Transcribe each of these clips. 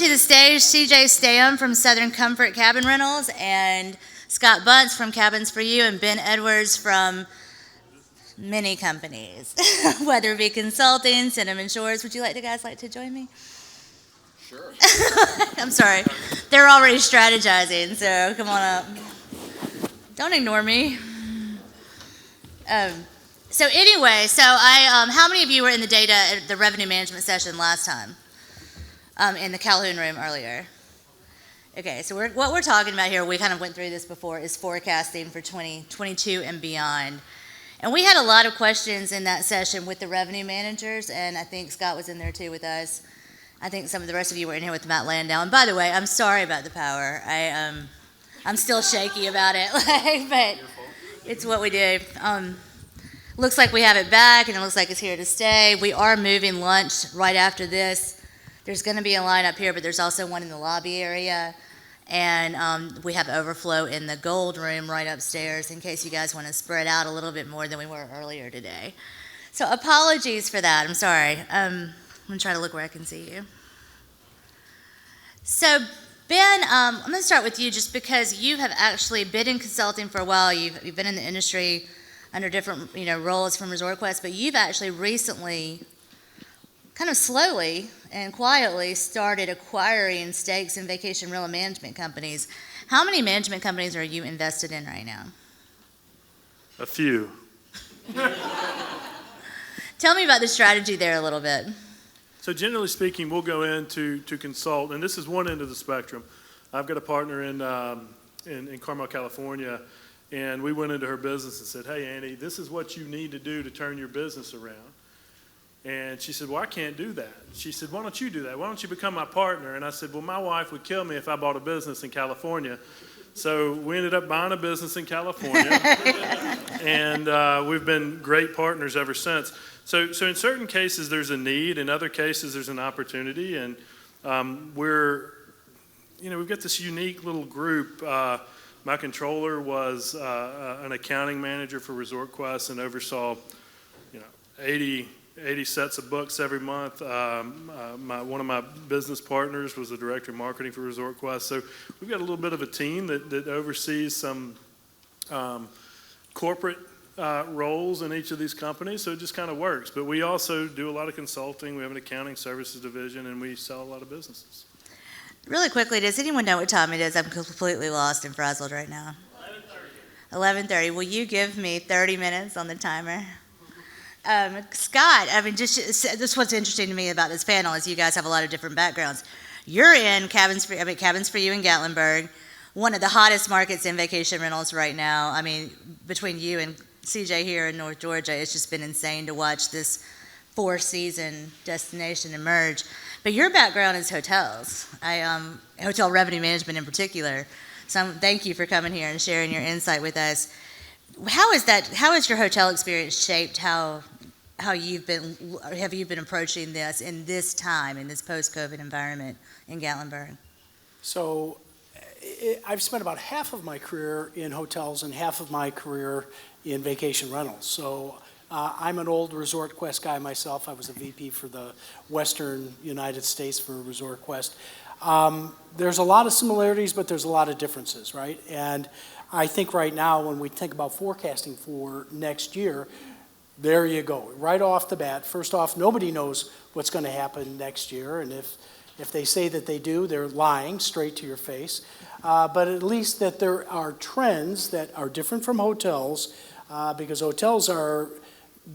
to the stage CJ Stamm from Southern Comfort Cabin Rentals and Scott Bunce from Cabins for You and Ben Edwards from many companies, whether it be consulting, Cinnamon Shores. Would you guys like to join me? Sure. I'm sorry. They're already strategizing, so come on up. Don't ignore me. So anyway, how many of you were in the revenue management session last time? In the Calhoun room earlier. Okay, so what we're talking about here, we kind of went through this before, is forecasting for 2022 and beyond. And we had a lot of questions in that session with the revenue managers, and I think Scott was in there too with us. I think some of the rest of you were in here with Matt Landau. And by the way, I'm sorry about the power. I'm still shaky about it, but it's what we do. Looks like we have it back, and it looks like it's here to stay. We are moving lunch right after this. There's going to be a line up here, but there's also one in the lobby area. And we have overflow in the gold room right upstairs in case you guys want to spread out a little bit more than we were earlier today. So apologies for that. I'm sorry. I'm going to try to look where I can see you. So Ben, I'm going to start with you just because you have actually been in consulting for a while. You've been in the industry under different roles from Resort Quest, but you've actually recently kind of slowly and quietly started acquiring stakes in vacation rental management companies. How many management companies are you invested in right now? A few. Tell me about the strategy there a little bit. So generally speaking, we'll go in to consult, and this is one end of the spectrum. I've got a partner in Carmel, California, and we went into her business and said, hey, Annie, this is what you need to do to turn your business around. And she said, well, I can't do that. She said, why don't you do that? Why don't you become my partner? And I said, well, my wife would kill me if I bought a business in California. So we ended up buying a business in California, and we've been great partners ever since. So in certain cases, there's a need. In other cases, there's an opportunity. And we've got this unique little group. My controller was an accounting manager for Resort Quest and oversaw 80 sets of books every month. One of my business partners was the director of marketing for Resort Quest. So we've got a little bit of a team that oversees some corporate roles in each of these companies. So it just kind of works. But we also do a lot of consulting. We have an accounting services division, and we sell a lot of businesses. Really quickly, does anyone know what time it is? I'm completely lost and frazzled right now. 11:30. Will you give me 30 minutes on the timer? Scott, just what's interesting to me about this panel is you guys have a lot of different backgrounds. You're in Cabins for You in Gatlinburg, one of the hottest markets in vacation rentals right now. I mean, between you and CJ here in North Georgia, it's just been insane to watch this four-season destination emerge. But your background is hotels, hotel revenue management in particular. So thank you for coming here and sharing your insight with us. How has your hotel experience shaped how you've been approaching this in this time, in this post-COVID environment in Gatlinburg? So I've spent about half of my career in hotels and half of my career in vacation rentals. So I'm an old Resort Quest guy myself. I was a VP for the Western United States for Resort Quest. There's a lot of similarities, but there's a lot of differences, right? And I think right now when we think about forecasting for next year, there you go. Right off the bat, first off, nobody knows what's going to happen next year. And if they say that they do, they're lying straight to your face. But at least that there are trends that are different from hotels, because hotels are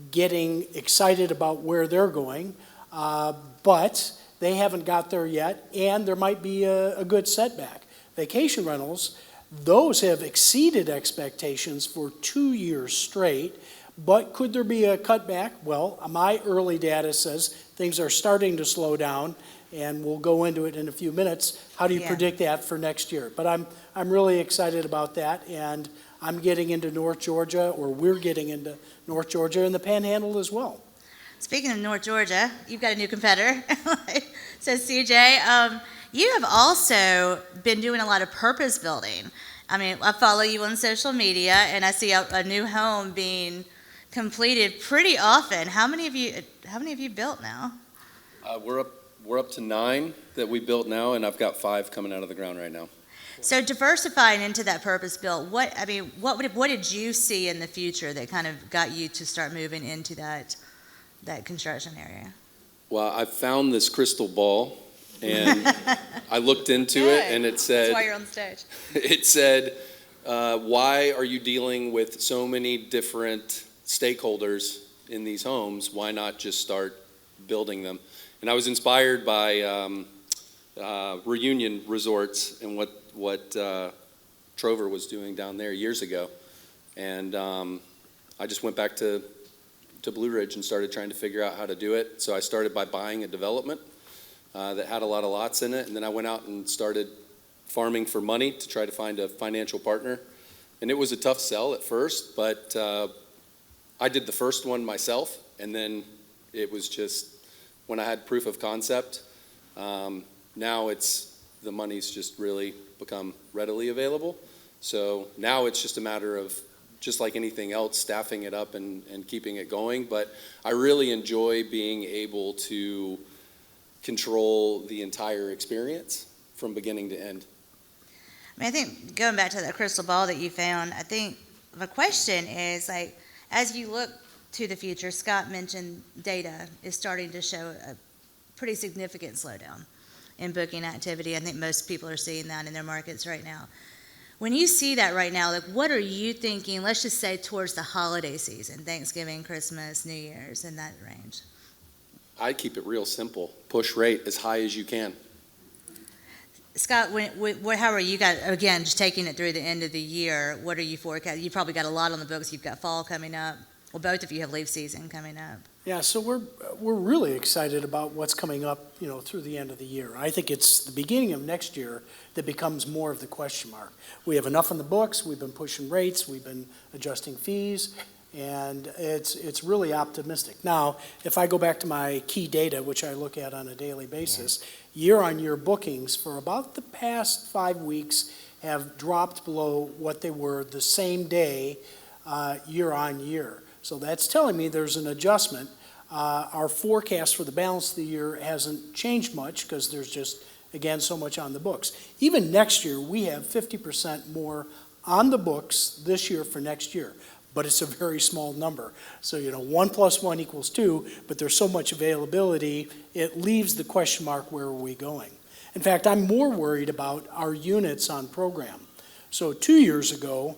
getting excited about where they're going, but they haven't got there yet, and there might be a good setback. Vacation rentals, those have exceeded expectations for 2 years straight, but could there be a cutback? Well, my early data says things are starting to slow down, and we'll go into it in a few minutes. How do you predict that for next year? But I'm really excited about that, and I'm getting into North Georgia, or we're getting into North Georgia and the Panhandle as well. Speaking of North Georgia, you've got a new competitor. So CJ, you have also been doing a lot of purpose building. I mean, I follow you on social media, and I see a new home being completed pretty often. How many have you built now? We're We're up to 9 that we built now, and I've got 5 coming out of the ground right now. So diversifying into that purpose-built, what did you see in the future that kind of got you to start moving into that construction area? Well, I found this crystal ball, and I looked into it, and it said, That's why you're on the stage. it said, why are you dealing with so many different stakeholders in these homes? Why not just start building them? And I was inspired by Reunion Resorts and what Trover was doing down there years ago. And I just went back to Blue Ridge and started trying to figure out how to do it. So I started by buying a development that had a lot of lots in it, and then I went out and started farming for money to try to find a financial partner. And it was a tough sell at first, but I did the first one myself, and then it was just, when I had proof of concept, now the money's just really become readily available. So now it's just a matter of, just like anything else, staffing it up and keeping it going. But I really enjoy being able to control the entire experience from beginning to end. I mean, I think going back to that crystal ball that you found, I think the question is, like, as you look to the future, Scott mentioned data is starting to show a pretty significant slowdown in booking activity. I think most people are seeing that in their markets right now. When you see that right now, like, what are you thinking, let's just say towards the holiday season, Thanksgiving, Christmas, New Year's, in that range? I keep it real simple. Push rate as high as you can. Scott, how are you guys, again, just taking it through the end of the year, what are you forecasting? You've probably got a lot on the books. You've got fall coming up. Well, both of you have leaf season coming up. Yeah, so we're really excited about what's coming up, through the end of the year. I think it's the beginning of next year that becomes more of the question mark. We have enough on the books. We've been pushing rates. We've been adjusting fees, and it's really optimistic. Now, if I go back to my key data, which I look at on a daily basis, year-on-year bookings for about the past 5 weeks have dropped below what they were the same day year-on-year. So that's telling me there's an adjustment. Our forecast for the balance of the year hasn't changed much because there's just, again, so much on the books. Even next year, we have 50% more on the books this year for next year, but it's a very small number. So, 1 + 1 = 2, but there's so much availability, it leaves the question mark, where are we going? In fact, I'm more worried about our units on program. So 2 years ago,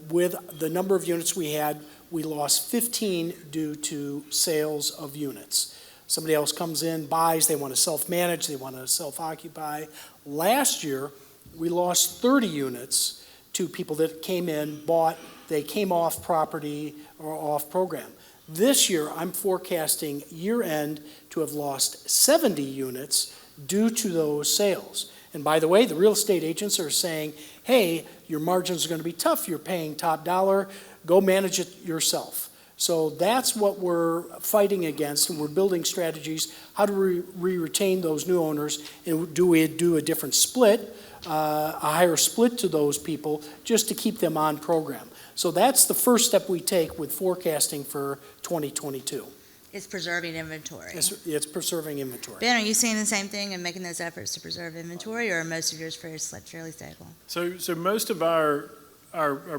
with the number of units we had, we lost 15 due to sales of units. Somebody else comes in, buys, they want to self-manage, they want to self-occupy. Last year, we lost 30 units to people that came in, bought, they came off property or off program. This year, I'm forecasting year-end to have lost 70 units due to those sales. And by the way, the real estate agents are saying, hey, your margins are going to be tough, you're paying top dollar, go manage it yourself. So that's what we're fighting against, and we're building strategies. How do we retain those new owners, and do we do a different split, a higher split to those people, just to keep them on program? So that's the first step we take with forecasting for 2022. It's preserving inventory. It's preserving inventory. Ben, are you seeing the same thing and making those efforts to preserve inventory, or are most of yours fairly stable? So most of our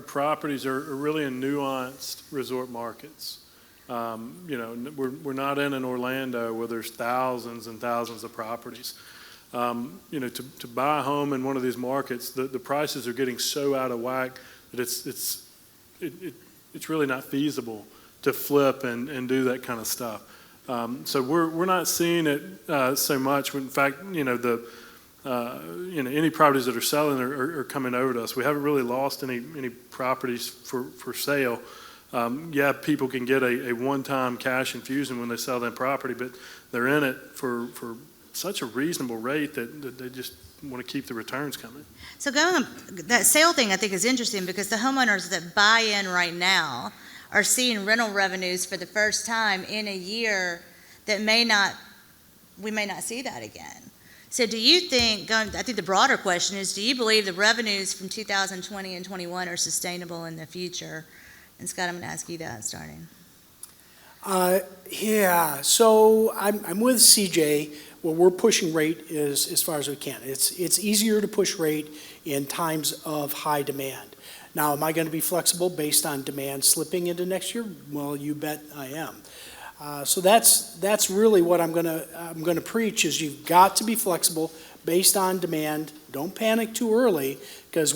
properties are really in nuanced resort markets. We're not in an Orlando where there's thousands and thousands of properties. To buy a home in one of these markets, the prices are getting so out of whack that it's really not feasible to flip and do that kind of stuff. So we're not seeing it so much. In fact, any properties that are selling are coming over to us. We haven't really lost any properties for sale. People can get a one-time cash infusion when they sell that property, but they're in it for such a reasonable rate that they just want to keep the returns coming. So that sale thing I think is interesting, because the homeowners that buy in right now are seeing rental revenues for the first time in a year that we may not see that again. So do you think, I think the broader question is, do you believe the revenues from 2020 and 21 are sustainable in the future? And Scott, I'm going to ask you that starting. Yeah, so I'm with CJ. Well, we're pushing rate as far as we can. It's easier to push rate in times of high demand. Now, am I going to be flexible based on demand slipping into next year? Well, you bet I am. So that's really what I'm gonna preach is you've got to be flexible based on demand. Don't panic too early because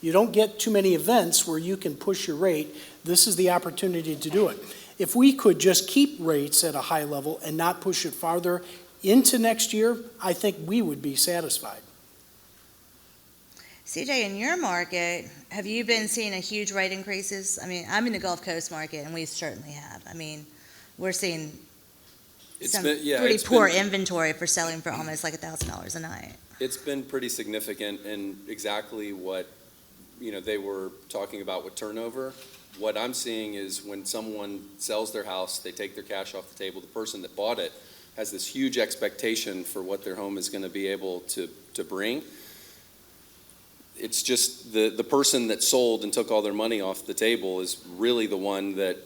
you don't get too many events where you can push your rate. This is the opportunity to do it. If we could just keep rates at a high level and not push it farther into next year, I think we would be satisfied. CJ, in your market, have you been seeing a huge rate increases? I mean, I'm in the Gulf Coast market, and we certainly have. I mean, we're seeing some pretty poor inventory for selling for almost like $1,000 a night. It's been pretty significant, and exactly what, they were talking about with turnover. What I'm seeing is when someone sells their house, they take their cash off the table, the person that bought it has this huge expectation for what their home is going to be able to bring. It's just the person that sold and took all their money off the table is really the one that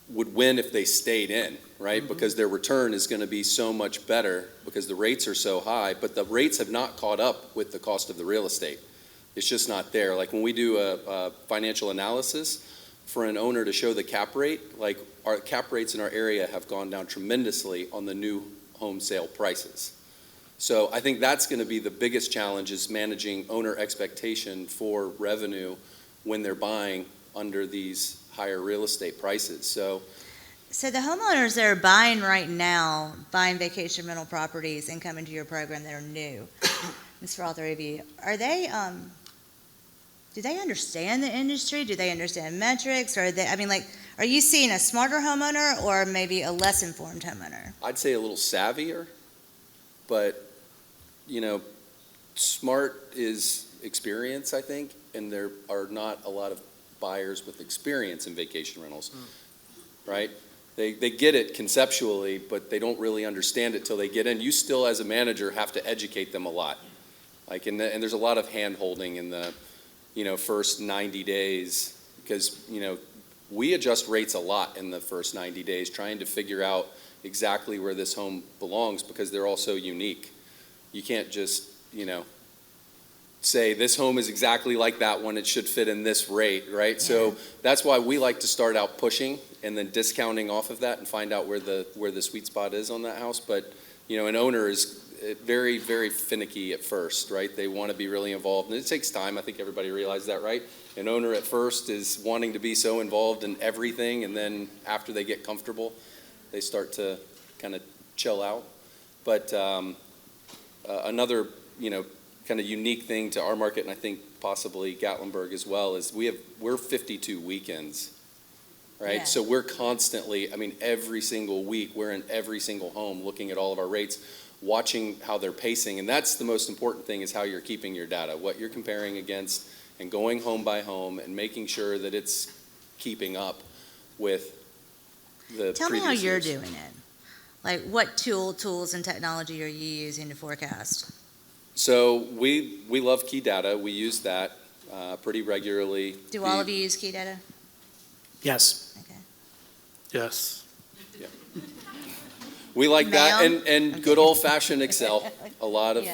would win if they stayed in, right? Mm-hmm. Because their return is going to be so much better because the rates are so high, but the rates have not caught up with the cost of the real estate. It's just not there. Like when we do a financial analysis for an owner to show the cap rate, like our cap rates in our area have gone down tremendously on the new home sale prices. So I think that's going to be the biggest challenge is managing owner expectation for revenue when they're buying under these higher real estate prices. So the homeowners that are buying right now, buying vacation rental properties and coming to your program that are new, this is for all three of you, are they, do they understand the industry? Do they understand metrics? Or are you seeing a smarter homeowner or maybe a less informed homeowner? I'd say a little savvier, but smart is experience, I think, and there are not a lot of buyers with experience in vacation rentals, right? They get it conceptually, but they don't really understand it till they get in. You still, as a manager, have to educate them a lot. And there's a lot of hand-holding in the, first 90 days because, we adjust rates a lot in the first 90 days, trying to figure out exactly where this home belongs because they're all so unique. You can't just, say this home is exactly like that one, it should fit in this rate, right? Yeah. So that's why we like to start out pushing and then discounting off of that and find out where the sweet spot is on that house. But, an owner is very, very finicky at first, right? They want to be really involved, and it takes time. I think everybody realizes that, right? An owner at first is wanting to be so involved in everything, and then after they get comfortable, they start to kind of chill out. But another, kind of unique thing to our market, and I think possibly Gatlinburg as well, is we're 52 weekends, right? Yeah. So we're constantly, every single week, we're in every single home looking at all of our rates, watching how they're pacing, and that's the most important thing is how you're keeping your data, what you're comparing against, and going home by home and making sure that it's keeping up with the Tell me how previous you're years. doing it. Like what tools and technology are you using to forecast? So we love key data. We use that pretty regularly. Do all of you use key data? Yes. Okay. Yes. Yeah. We like that and good old fashioned Excel. A lot of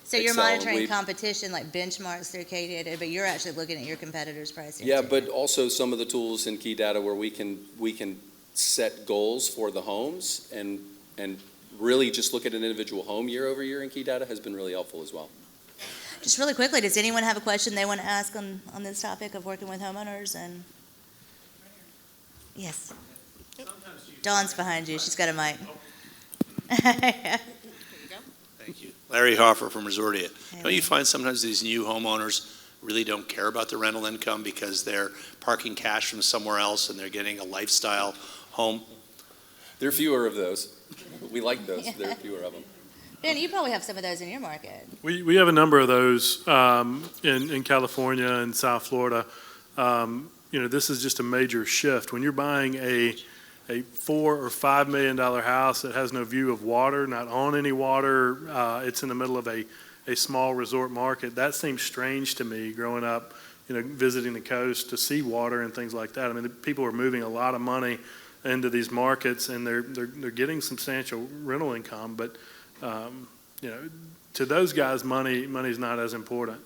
So you're Excel, monitoring competition like benchmarks through key data, but you're actually looking at your competitors' pricing. Yeah, too. but also some of the tools in key data where we can set goals for the homes and really just look at an individual home year over year in key data has been really helpful as well. Just really quickly, does anyone have a question they want to ask on this topic of working with homeowners? And yes. Dawn's behind you. She's got a mic. Thank you. Larry Hoffer from Resortia. Don't you find sometimes these new homeowners really don't care about the rental income because they're parking cash from somewhere else and they're getting a lifestyle home? There are fewer of those. We like those. There are fewer of them. Ben, you probably have some of those in your market. We have a number of those in California and South Florida. This is just a major shift. When you're buying a $4 or $5 million house that has no view of water, not on any water, it's in the middle of a small resort market. That seems strange to me growing up, visiting the coast to see water and things like that. People are moving a lot of money into these markets, and they're getting substantial rental income. But to those guys, money's not as important.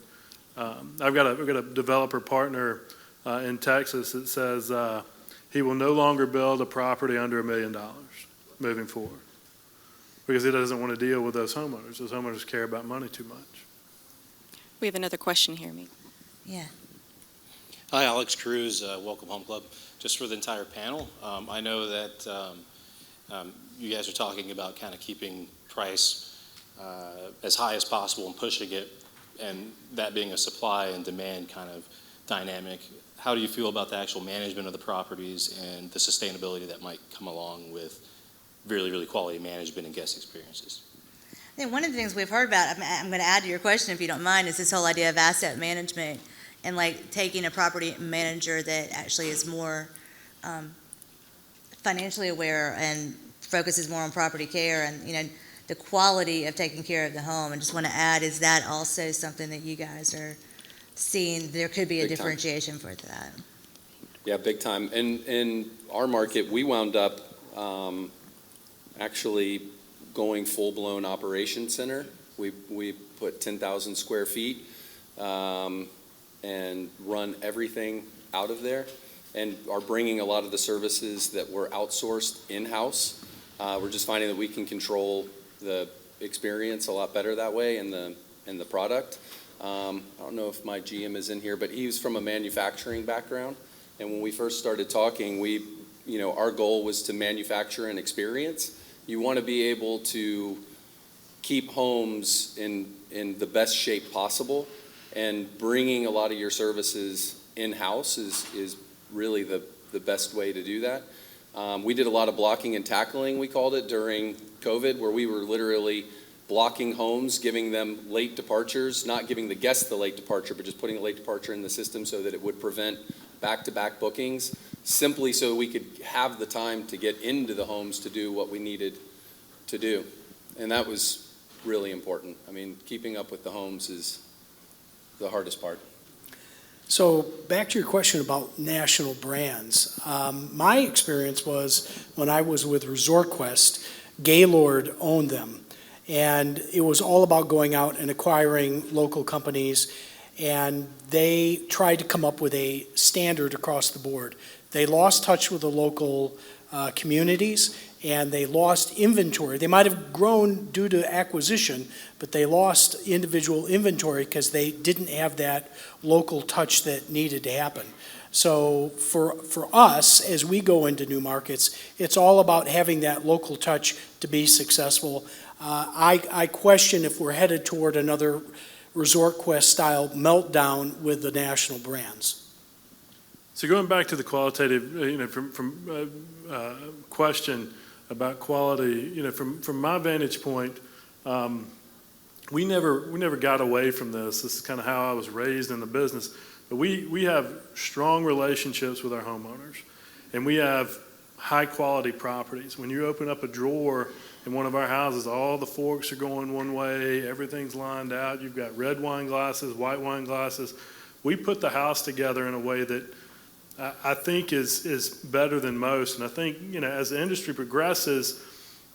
I've got a developer partner in Texas that says he will no longer build a property under $1 million moving forward because he doesn't want to deal with those homeowners. Those homeowners care about money too much. We have another question here, me. Yeah. Hi, Alex Cruz, Welcome Home Club. Just for the entire panel, I know that you guys are talking about kind of keeping price as high as possible and pushing it, and that being a supply and demand kind of dynamic. How do you feel about the actual management of the properties and the sustainability that might come along with really, really quality management and guest experiences? I think one of the things we've heard about, I'm going to add to your question if you don't mind, is this whole idea of asset management and like taking a property manager that actually is more financially aware and focuses more on property care and the quality of taking care of the home. And just want to add, is that also something that you guys are seeing there could be a Big time. differentiation for that? Yeah, big time. In our market, we wound up actually going full-blown operation center. We put 10,000 square feet and run everything out of there, and are bringing a lot of the services that were outsourced in-house. We're just finding that we can control the experience a lot better that way in the product. I don't know if my GM is in here, but he's from a manufacturing background. And when we first started talking, our goal was to manufacture an experience. You want to be able to keep homes in the best shape possible, and bringing a lot of your services in-house is really the best way to do that. We did a lot of blocking and tackling, we called it, during COVID, where we were literally blocking homes, giving them late departures, not giving the guests the late departure, but just putting a late departure in the system so that it would prevent back-to-back bookings, simply so we could have the time to get into the homes to do what we needed to do. And that was really important. I mean, keeping up with the homes is the hardest part. So back to your question about national brands. My experience was when I was with Resort Quest, Gaylord owned them. And it was all about going out and acquiring local companies, and they tried to come up with a standard across the board. They lost touch with the local communities, and they lost inventory. They might have grown due to acquisition, but they lost individual inventory because they didn't have that local touch that needed to happen. So for us, as we go into new markets, it's all about having that local touch to be successful. I question if we're headed toward another Resort Quest style meltdown with the national brands. So going back to the qualitative, question about quality, from my vantage point, we never got away from this. This is kind of how I was raised in the business. But we have strong relationships with our homeowners, and we have high quality properties. When you open up a drawer in one of our houses, all the forks are going one way, everything's lined out. You've got red wine glasses, white wine glasses. We put the house together in a way that I think is better than most. And I think, as the industry progresses,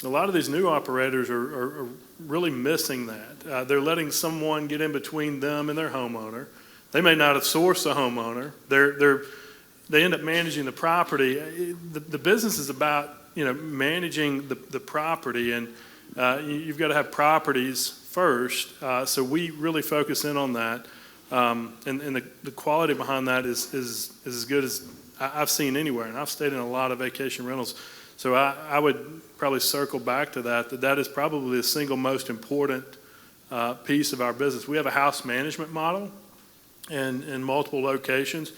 a lot of these new operators are really missing that. They're letting someone get in between them and their homeowner. They may not have sourced the homeowner. They end up managing the property. The business is about managing the property, and you've got to have properties first. So we really focus in on that, and the quality behind that is as good as I've seen anywhere. And I've stayed in a lot of vacation rentals, so I would probably circle back to that is probably the single most important piece of our business. We have a house management model in multiple locations,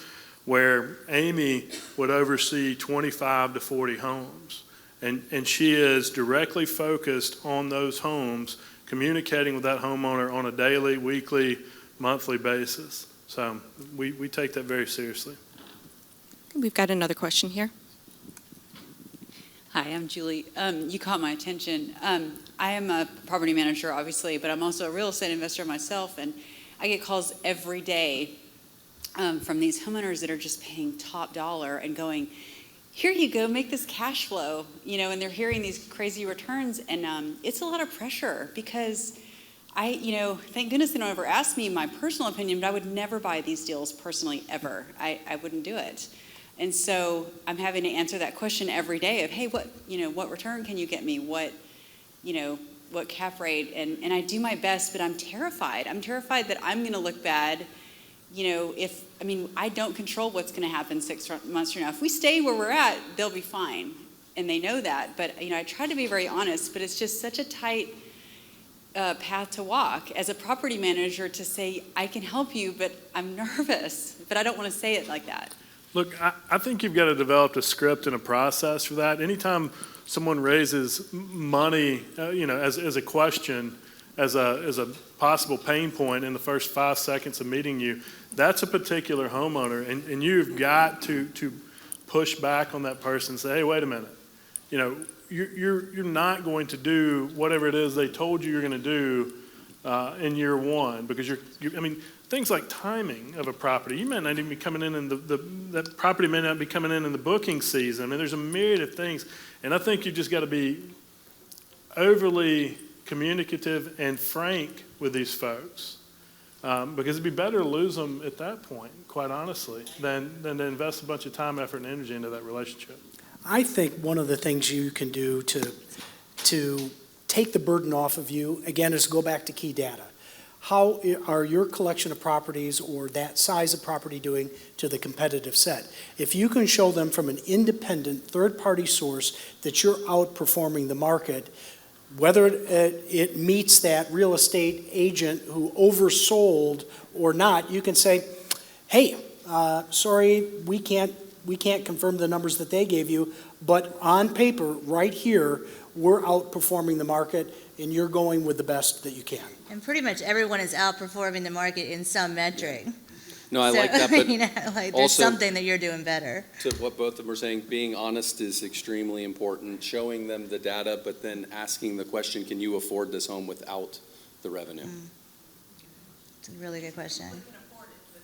where Amy would oversee 25 to 40 homes. And she is directly focused on those homes, communicating with that homeowner on a daily, weekly, monthly basis. So we take that very seriously. We've got another question here. Hi, I'm Julie. You caught my attention. I am a property manager, obviously, but I'm also a real estate investor myself, and I get calls every day from these homeowners that are just paying top dollar and going, here you go, make this cash flow, and they're hearing these crazy returns, and it's a lot of pressure because thank goodness they don't ever ask me my personal opinion, but I would never buy these deals personally, ever. I wouldn't do it. And so I'm having to answer that question every day of, hey, what return can you get me? What cap rate? And I do my best, but I'm terrified. I'm terrified that I'm going to look bad. I don't control what's going to happen 6 months from now. If we stay where we're at, they'll be fine. And they know that. But, I try to be very honest, but it's just such a tight path to walk as a property manager to say, I can help you, but I'm nervous. But I don't want to say it like that. Look, I think you've got to develop a script and a process for that. Anytime someone raises money, as a question, as a possible pain point in the first 5 seconds of meeting you, that's a particular homeowner, and you've got to push back on that person and say, hey, wait a minute, you're not going to do whatever it is they told you you're going to do in year one, because things like timing of a property, you may not even be coming in that property may not be coming in the booking season. There's a myriad of things, and I think you just got to be overly communicative and frank with these folks, because it'd be better to lose them at that point, quite honestly, than to invest a bunch of time, effort, and energy into that relationship. I think one of the things you can do to take the burden off of you, again, is to go back to key data. How are your collection of properties or that size of property doing to the competitive set? If you can show them from an independent third-party source that you're outperforming the market, whether it meets that real estate agent who oversold or not, you can say, hey, sorry, we can't confirm the numbers that they gave you, but on paper, right here, we're outperforming the market, and you're going with the best that you can. And pretty much everyone is outperforming the market in some metric. No, I So, like that, but there's also- something that you're doing better. to what both of them are saying, being honest is extremely important, showing them the data, but then asking the question, can you afford this home without the revenue? It's a really good question.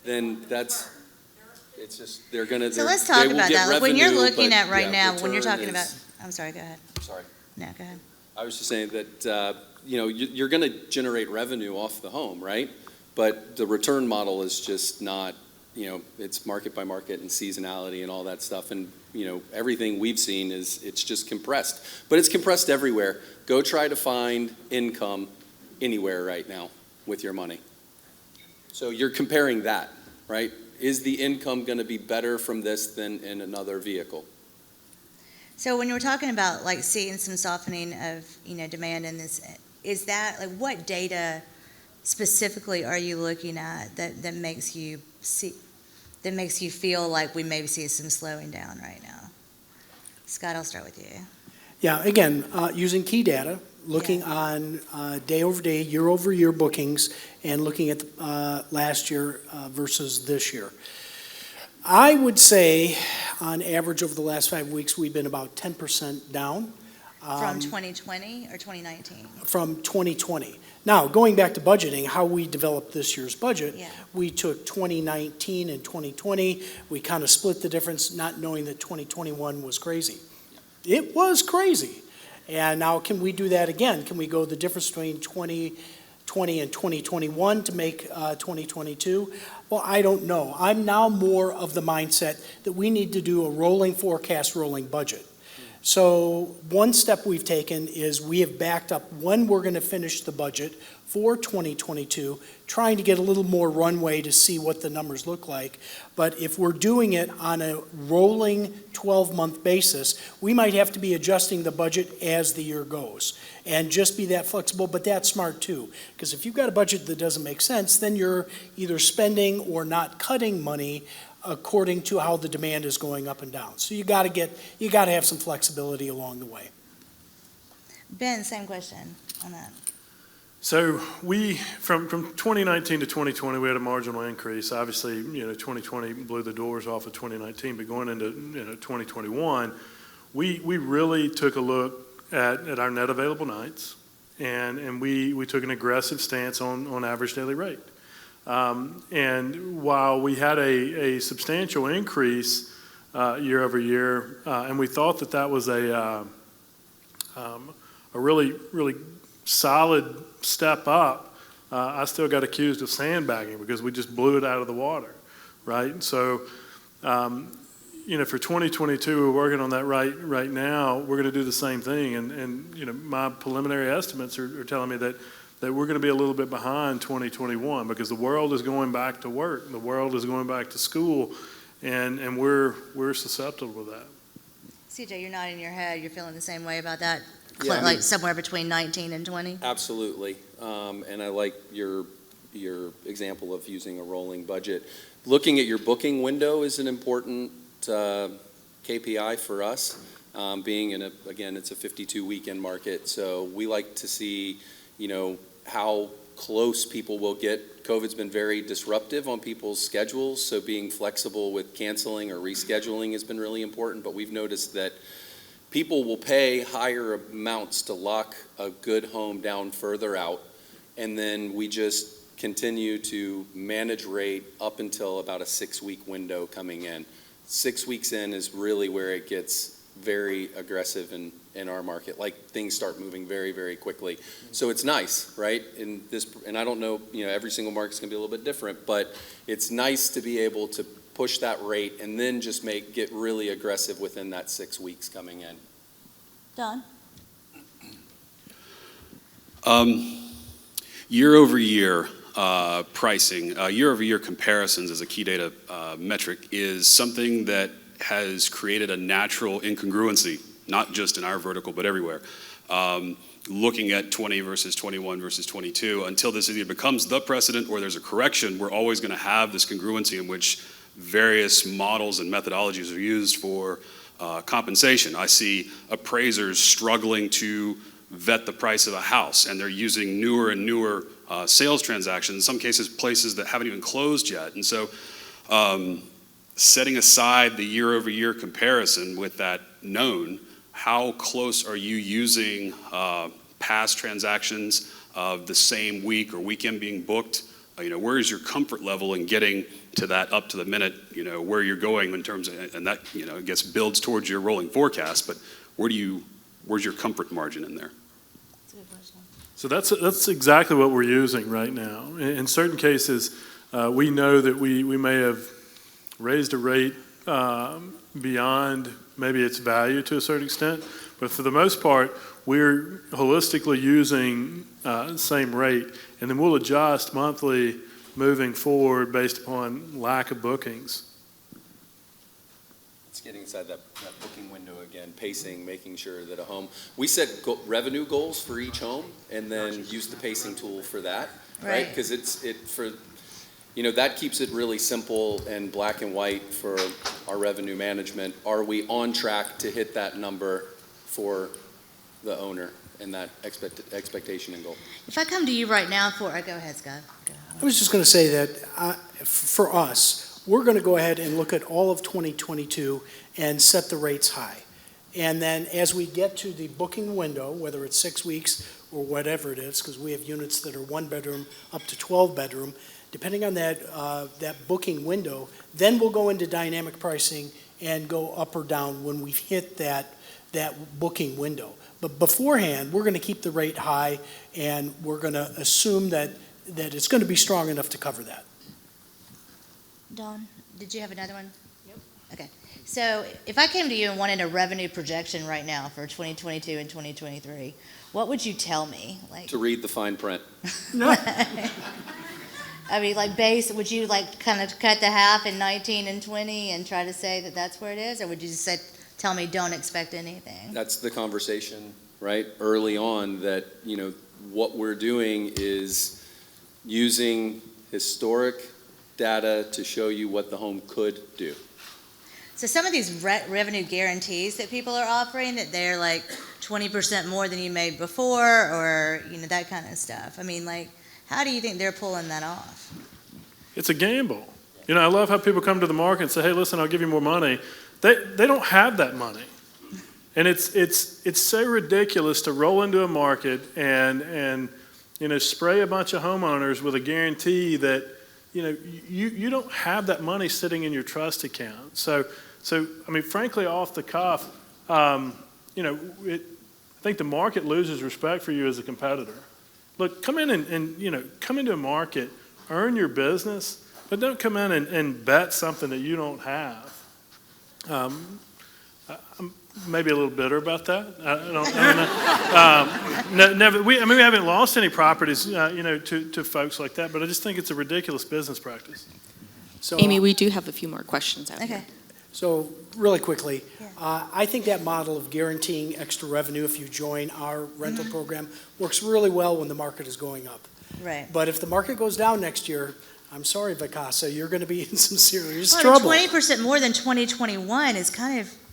Then it's just, they're going to. So let's talk about that. Like, when you're looking at right now, when you're return talking about, is- I'm sorry, go ahead. Sorry. No, go ahead. I was just saying that, you're going to generate revenue off the home, right? But the return model is just not, it's market by market and seasonality and all that stuff. And, everything we've seen it's just compressed. But it's compressed everywhere. Go try to find income anywhere right now with your money. So you're comparing that, right? Is the income going to be better from this than in another vehicle? So when you were talking about like seeing some softening of, demand in this, is that like what data specifically are you looking at that makes you feel like we maybe see some slowing down right now? Scott, I'll start with you. Yeah, again, using key data, looking on day over day, year over year bookings, and looking at last year versus this year. I would say, on average, over the last 5 weeks, we've been about 10% down. From 2020 or 2019? From 2020. Now, going back to budgeting, how we developed this year's budget, we took 2019 and 2020, we kind of split the difference, not knowing that 2021 was crazy. It was crazy. And now, can we do that again? Can we go the difference between 2020 and 2021 to make 2022? Well, I don't know. I'm now more of the mindset that we need to do a rolling forecast, rolling budget. So one step we've taken is we have backed up when we're going to finish the budget for 2022, trying to get a little more runway to see what the numbers look like. But if we're doing it on a rolling 12-month basis, we might have to be adjusting the budget as the year goes and just be that flexible, but that's smart too. Because if you've got a budget that doesn't make sense, then you're either spending or not cutting money according to how the demand is going up and down. So you got to have some flexibility along the way. Ben, same question on that. So we, from 2019 to 2020, we had a marginal increase. Obviously, 2020 blew the doors off of 2019, but going into 2021, we really took a look at our net available nights, and we took an aggressive stance on average daily rate. And while we had a substantial increase year over year, and we thought that that was a really, really solid step up. I still got accused of sandbagging because we just blew it out of the water, right? So, for 2022, we're working on that right now. We're going to do the same thing, and my preliminary estimates are telling me that we're going to be a little bit behind 2021 because the world is going back to work, the world is going back to school, and we're susceptible to that. CJ, you're nodding your head. You're feeling the same way about that? Yeah, I Like mean- somewhere between 19 and 20? Absolutely. And I like your example of using a rolling budget. Looking at your booking window is an important KPI for us, being it's a 52 weekend market. So we like to see, how close people will get. COVID's been very disruptive on people's schedules. So being flexible with canceling or rescheduling has been really important. But we've noticed that people will pay higher amounts to lock a good home down further out. And then we just continue to manage rate up until about a 6-week window coming in. 6 weeks in is really where it gets very aggressive in our market. Like things start moving very, very quickly. So it's nice, right? And I don't know, every single market's gonna be a little bit different, but it's nice to be able to push that rate and then just get really aggressive within that 6 weeks coming in. Don? Year over year pricing, year over year comparisons as a key data metric is something that has created a natural incongruency, not just in our vertical, but everywhere. Looking at 20 versus 21 versus 22, until this either becomes the precedent or there's a correction, we're always going to have this congruency in which various models and methodologies are used for compensation. I see appraisers struggling to vet the price of a house, and they're using newer and newer sales transactions, in some cases places that haven't even closed yet. And so setting aside the year over year comparison with that known, how close are you using past transactions of the same week or weekend being booked? Where is your comfort level in getting to that up to the minute, where you're going in terms of, and that, I guess builds towards your rolling forecast, but where's your comfort margin in there? That's a good question. So that's exactly what we're using right now. In certain cases, we know that we may have raised a rate beyond maybe its value to a certain extent, but for the most part, we're holistically using the same rate, and then we'll adjust monthly moving forward based upon lack of bookings. It's getting inside that booking window again, pacing, making sure that we set revenue goals for each home and then use the pacing tool for that, right? Because that keeps it really simple and black and white for our revenue management. Are we on track to hit that number for the owner and that expectation and goal? If I come to you right now go ahead, Scott. Go ahead. I was just going to say that for us, we're going to go ahead and look at all of 2022 and set the rates high. And then as we get to the booking window, whether it's 6 weeks or whatever it is, because we have units that are 1 bedroom up to 12 bedroom, depending on that booking window, then we'll go into dynamic pricing and go up or down when we've hit that booking window. But beforehand, we're going to keep the rate high, and we're going to assume that it's going to be strong enough to cover that. Dawn, did you have another one? Yep. Okay. So if I came to you and wanted a revenue projection right now for 2022 and 2023, what would you tell me? To read the fine print. I mean, would you kind of cut the half in 19 and 20 and try to say that that's where it is? Or would you just tell me don't expect anything? That's the conversation, right? Early on that, what we're doing is using historic data to show you what the home could do. So some of these revenue guarantees that people are offering, that they're 20% more than you made before, or, that kind of stuff. I mean, how do you think they're pulling that off? It's a gamble. I love how people come to the market and say, hey, listen, I'll give you more money. They don't have that money. And it's so ridiculous to roll into a market and spray a bunch of homeowners with a guarantee that, you don't have that money sitting in your trust account. So So, I mean, frankly, off the cuff, I think the market loses respect for you as a competitor. Look, come in and come into a market, earn your business, but don't come in and bet something that you don't have. I'm maybe a little bitter about that. I don't know. Never. We haven't lost any properties, to folks like that. But I just think it's a ridiculous business practice. So, Amy, we do have a few more questions out here. Okay. So really quickly, Yeah. I think that model of guaranteeing extra revenue if you join our rental program works really well when the market is going up. Right. But if the market goes down next year, I'm sorry, Vicasa, you're going to be in some serious Well, trouble. 20% more than 2021 is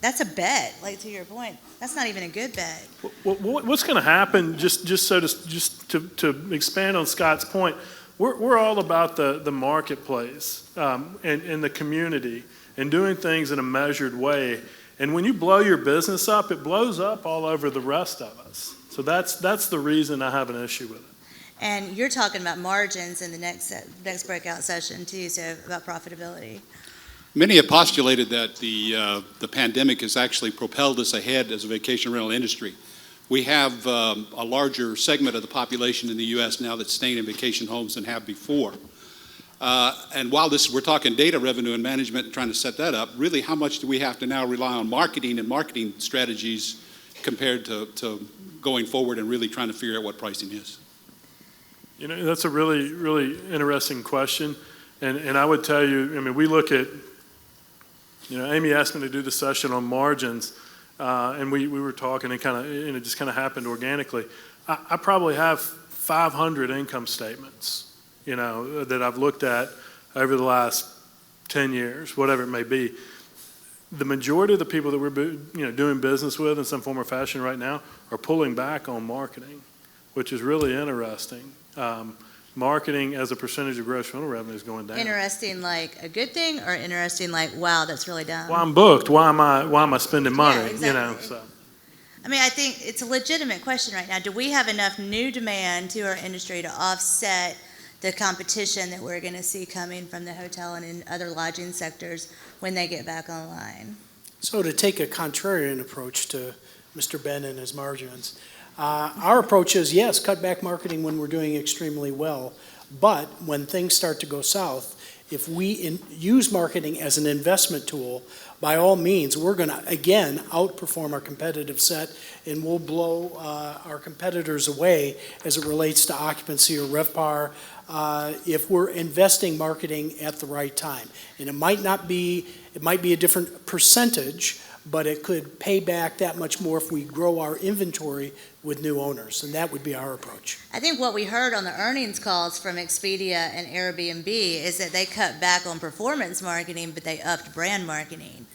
that's a bet, like to your point. That's not even a good bet. What's going to happen? Just to expand on Scott's point, we're all about the marketplace and the community and doing things in a measured way. And when you blow your business up, it blows up all over the rest of us. So that's the reason I have an issue with it. And you're talking about margins in the next breakout session too, so about profitability. Many have postulated that the pandemic has actually propelled us ahead as a vacation rental industry. We have a larger segment of the population in the U.S. now that's staying in vacation homes than have before. And while we're talking data revenue and management and trying to set that up, really how much do we have to now rely on marketing and marketing strategies compared to going forward and really trying to figure out what pricing is? That's a really, really interesting question. And I would tell you, we look at, Amy asked me to do the session on margins, and we were talking and it just kind of happened organically. I probably have 500 income statements, that I've looked at over the last 10 years, whatever it may be. The majority of the people that we're, doing business with in some form or fashion right now are pulling back on marketing, which is really interesting. Marketing as a percentage of gross rental revenue is going down. Interesting, like a good thing, or interesting, like wow, that's really dumb. Well, I'm booked. Why am I spending money? Yeah, exactly. So. I think it's a legitimate question right now. Do we have enough new demand to our industry to offset the competition that we're going to see coming from the hotel and in other lodging sectors when they get back online? So to take a contrarian approach to Mr. Ben and his margins, our approach is, yes, cut back marketing when we're doing extremely well, but when things start to go south, if we use marketing as an investment tool, by all means, we're going to, again, outperform our competitive set, and we'll blow our competitors away as it relates to occupancy or RevPAR if we're investing marketing at the right time. And it might be a different percentage, but it could pay back that much more if we grow our inventory with new owners, and that would be our approach. I think what we heard on the earnings calls from Expedia and Airbnb is that they cut back on performance marketing, but they upped brand marketing.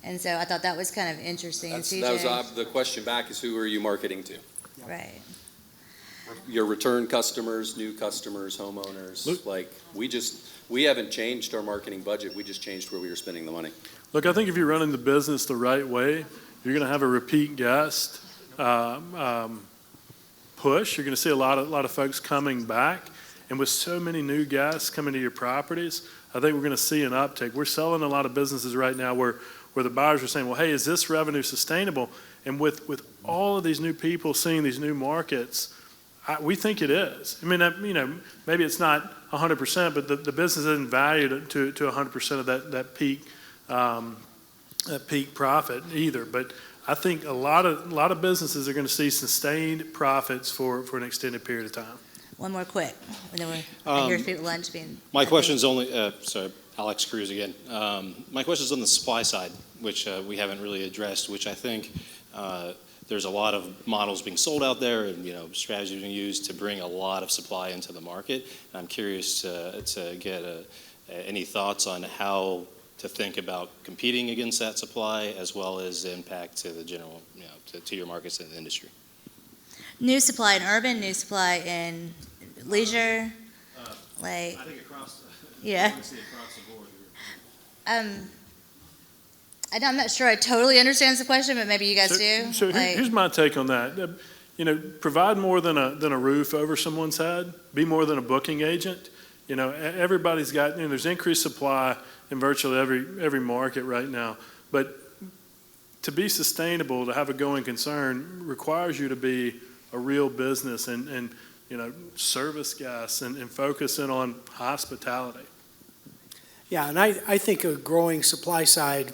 And so I thought that was kind of interesting. That was the question back is, who are you marketing to? Right. Your return customers, new customers, homeowners. We haven't changed our marketing budget. We just changed where we were spending the money. Look, I think if you're running the business the right way, you're going to have a repeat guest push. You're going to see a lot of folks coming back. And with so many new guests coming to your properties, I think we're going to see an uptick. We're selling a lot of businesses right now where the buyers are saying, well, hey, is this revenue sustainable? And with all of these new people seeing these new markets, we think it is. Maybe it's not 100%, but the business isn't valued to 100% of that peak profit either. But I think a lot of businesses are going to see sustained profits for an extended period of time. One more quick, and then we're here for lunch being. My question is only, Alex Cruz again. My question is on the supply side, which we haven't really addressed, which I think there's a lot of models being sold out there and strategies being used to bring a lot of supply into the market. And I'm curious to get any thoughts on how to think about competing against that supply, as well as the impact to the general, to your markets and the industry. New supply in urban, new supply in leisure, I think across. Yeah. Across the board here. I'm not sure I totally understand the question, but maybe you guys do. So here's my take on that. Provide more than a roof over someone's head. Be more than a booking agent. Everybody's got. There's increased supply in virtually every market right now. But to be sustainable, to have a going concern, requires you to be a real business and service guests and focus in on hospitality. Yeah, and I think a growing supply side,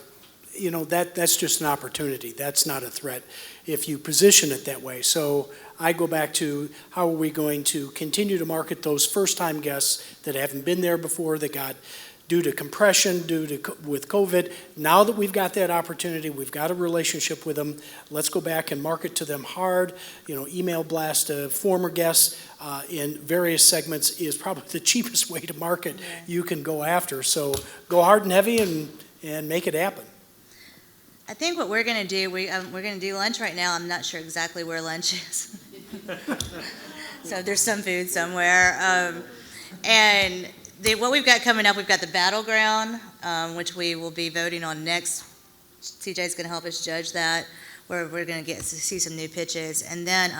that's just an opportunity. That's not a threat if you position it that way. So I go back to how are we going to continue to market those first-time guests that haven't been there before, that got due to compression, with COVID. Now that we've got that opportunity, we've got a relationship with them, let's go back and market to them hard. Email blast to former guests in various segments is probably the cheapest way to market you can go after. So go hard and heavy and make it happen. I think what we're going to do, we're going to do lunch right now. I'm not sure exactly where lunch is. So there's some food somewhere. What we've got coming up, we've got the battleground, which we will be voting on next. CJ's going to help us judge that, where we're going to get to see some new pitches. And then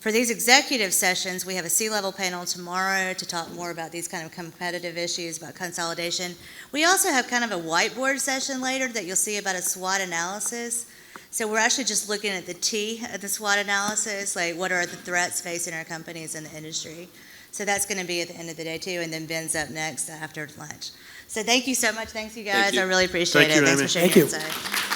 for these executive sessions, we have a C-level panel tomorrow to talk more about these kind of competitive issues, about consolidation. We also have kind of a whiteboard session later that you'll see about a SWOT analysis. So we're actually just looking at the T of the SWOT analysis, like what are the threats facing our companies in the industry. So that's going to be at the end of the day too, and then Ben's up next after lunch. So thank you so much. Thanks you guys. Thank you. I really appreciate it. Thank you, Thanks Amy. for sharing Thank you. your insight.